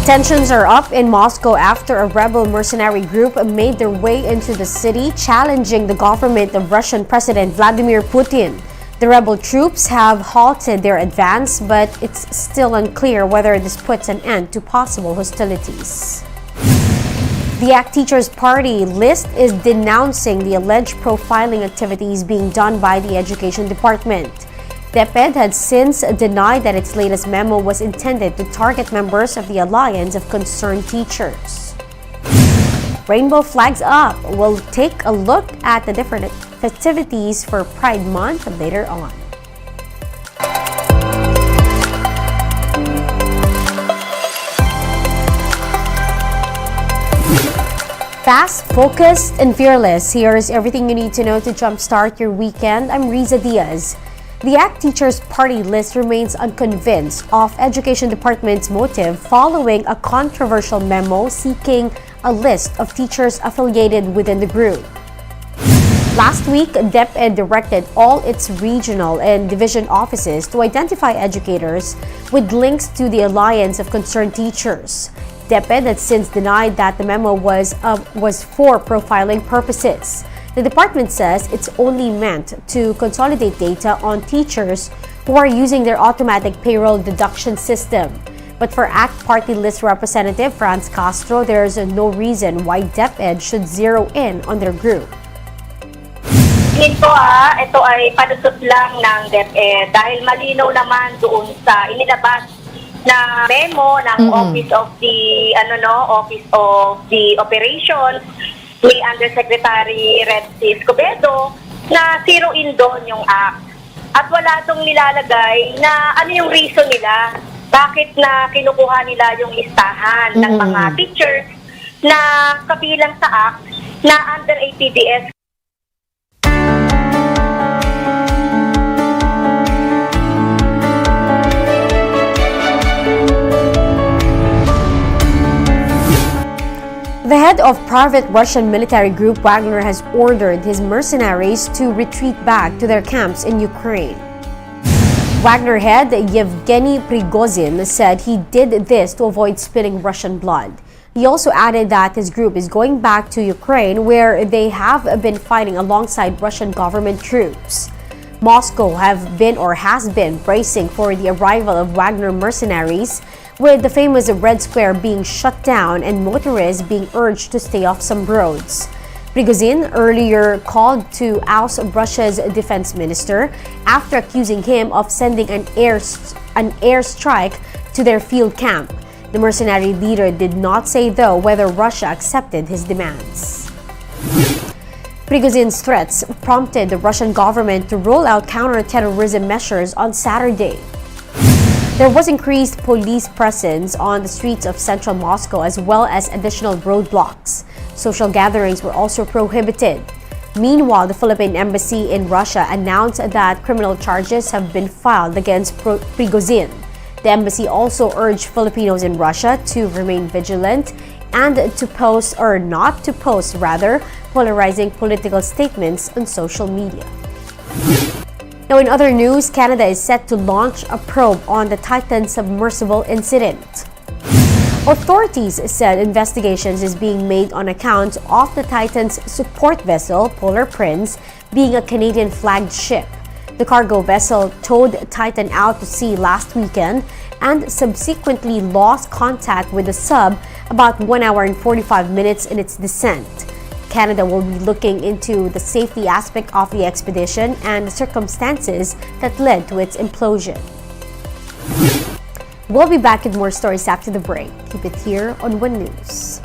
Tensions are up in Moscow after a rebel mercenary group made their way into the city, challenging the government of Russian President Vladimir Putin. The rebel troops have halted their advance, but it's still unclear whether this puts an end to possible hostilities. The ACT Teachers Party list is denouncing the alleged profiling activities being done by the Education Department. DepEd had since denied that its latest memo was intended to target members of the Alliance of Concerned Teachers. Rainbow flags up. We'll take a look at the different festivities for Pride Month later on. Fast, focused, and fearless. Here's everything you need to know to jumpstart your weekend. I'm Riza Diaz. The ACT Teachers Party list remains unconvinced of Education Department's motive following a controversial memo seeking a list of teachers affiliated within the group. Last week, DepEd directed all its regional and division offices to identify educators with links to the Alliance of Concerned Teachers. DepEd has since denied that the memo was for profiling purposes. The department says it's only meant to consolidate data on teachers who are using their automatic payroll deduction system. But for ACT Party List Representative Franz Castro, there's no reason why DepEd should zero in on their group. Ito ay panusot lang ng DepEd dahil malinaw naman doon sa inilabas na memo ng Office of the Operations ni Undersecretary Redsi Escobedo na zero-in doon yung act. At wala itong nilalagay na ano yung reason nila, bakit na kinukuha nila yung listahan ng mga teachers na kabilang sa act na under APDS. The head of private Russian military group Wagner has ordered his mercenaries to retreat back to their camps in Ukraine. Wagner head Yevgeny Prigozhin said he did this to avoid spilling Russian blood. He also added that his group is going back to Ukraine, where they have been fighting alongside Russian government troops. Moscow has been bracing for the arrival of Wagner mercenaries, with the famous Red Square being shut down and motorists being urged to stay off some roads. Prigozhin earlier called to oust Russia's defense minister after accusing him of sending an airstrike to their field camp. The mercenary leader did not say, though, whether Russia accepted his demands. Prigozhin's threats prompted the Russian government to roll out counter-terrorism measures on Saturday. There was increased police presence on the streets of central Moscow, as well as additional roadblocks. Social gatherings were also prohibited. Meanwhile, the Philippine Embassy in Russia announced that criminal charges have been filed against Prigozhin. The embassy also urged Filipinos in Russia to remain vigilant and not to post polarizing political statements on social media. Now, in other news, Canada is set to launch a probe on the Titan submersible incident. Authorities said investigations is being made on account of the Titan's support vessel, Polar Prince, being a Canadian-flagged ship. The cargo vessel towed Titan out to sea last weekend and subsequently lost contact with the sub about 1 hour and 45 minutes in its descent. Canada will be looking into the safety aspect of the expedition and the circumstances that led to its implosion. We'll be back with more stories after the break. Keep it here on One News.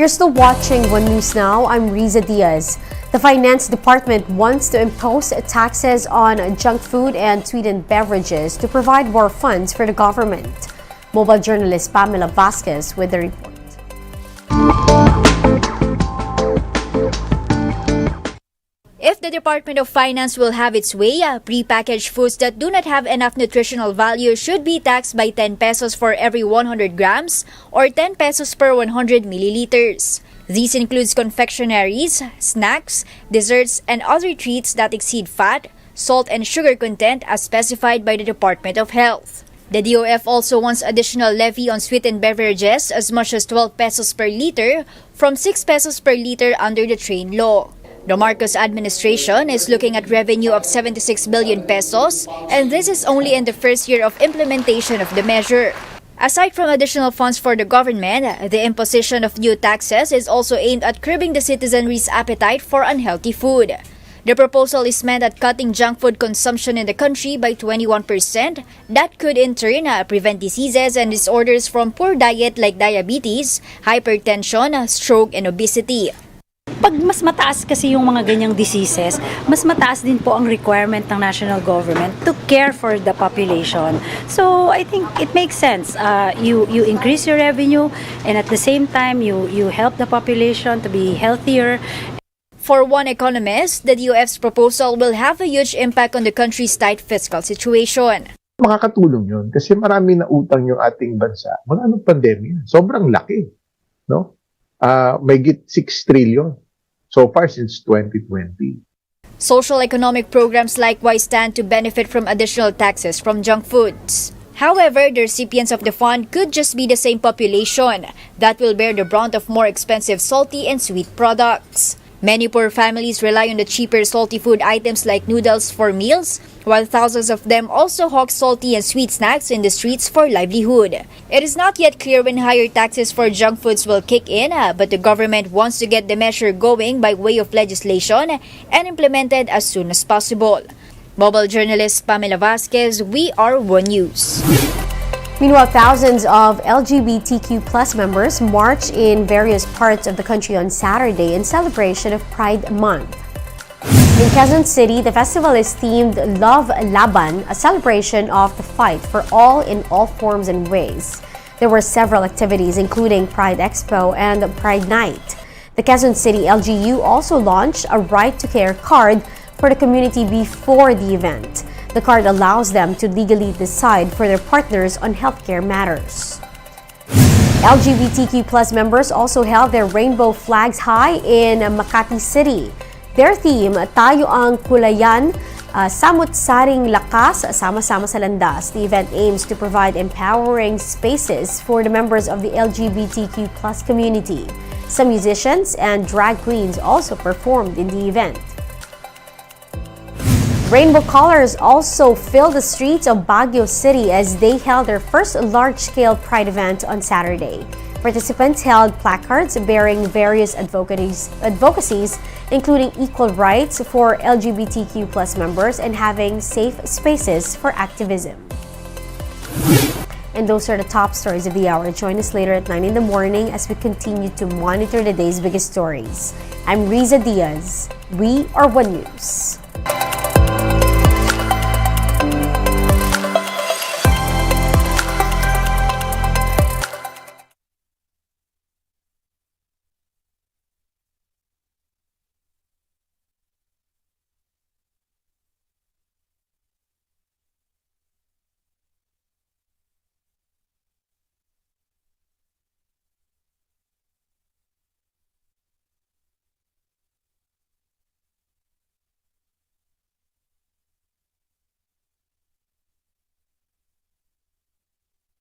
You're still watching One News Now. I'm Riza Diaz. The Finance Department wants to impose taxes on junk food and sweetened beverages to provide more funds for the government. Mobile journalist Pamela Vasquez with the report. If the Department of Finance will have its way, prepackaged foods that do not have enough nutritional value should be taxed by 10 pesos for every 100 grams or 10 pesos per 100 milliliters. These includes confectionaries, snacks, desserts, and other treats that exceed fat, salt, and sugar content as specified by the Department of Health. The DOF also wants additional levy on sweetened beverages as much as 12 pesos per liter from 6 pesos per liter under the train law. The Marcos administration is looking at revenue of 76 billion pesos, and this is only in the first year of implementation of the measure. Aside from additional funds for the government, the imposition of new taxes is also aimed at curbing the citizenry's appetite for unhealthy food. The proposal is meant at cutting junk food consumption in the country by 21%. That could in turn prevent diseases and disorders from poor diet like diabetes, hypertension, stroke, and obesity. Pag mas mataas kasi yung mga ganyang diseases, mas mataas din po ang requirement ng national government to care for the population. So I think it makes sense. You increase your revenue, and at the same time you help the population to be healthier. For one economist, the DOF's proposal will have a huge impact on the country's tight fiscal situation. Makakatulong yun kasi marami na utang yung ating bansa mula nung pandemya. Sobrang laki, no? May 6 trillion so far since 2020. Social economic programs likewise stand to benefit from additional taxes from junk foods. However, the recipients of the fund could just be the same population that will bear the brunt of more expensive salty and sweet products. Many poor families rely on the cheaper salty food items like noodles for meals, while thousands of them also hawk salty and sweet snacks in the streets for livelihood. It is not yet clear when higher taxes for junk foods will kick in, but the government wants to get the measure going by way of legislation and implemented as soon as possible. Mobile journalist Pamela Vasquez, we are One News. Meanwhile, thousands of LGBTQ plus members marched in various parts of the country on Saturday in celebration of Pride Month. In Quezon City, the festival is themed Love Laban, a celebration of the fight for all in all forms and ways. There were several activities including Pride Expo and Pride Night. The Quezon City LGU also launched a Right to Care card for the community before the event. The card allows them to legally decide for their partners on healthcare matters. LGBTQ plus members also held their rainbow flags high in Makati City. Their theme, Tayo ang Kulayan, Samut-saring Lakas, Sama-sama sa Landas. The event aims to provide empowering spaces for the members of the LGBTQ plus community. Some musicians and drag queens also performed in the event. Rainbow colors also filled the streets of Baguio City as they held their first large-scale Pride event on Saturday. Participants held placards bearing various advocacies, including equal rights for LGBTQ plus members and having safe spaces for activism. And those are the top stories of the hour. Join us later at 9 in the morning as we continue to monitor the day's biggest stories. I'm Riza Diaz. We are One News.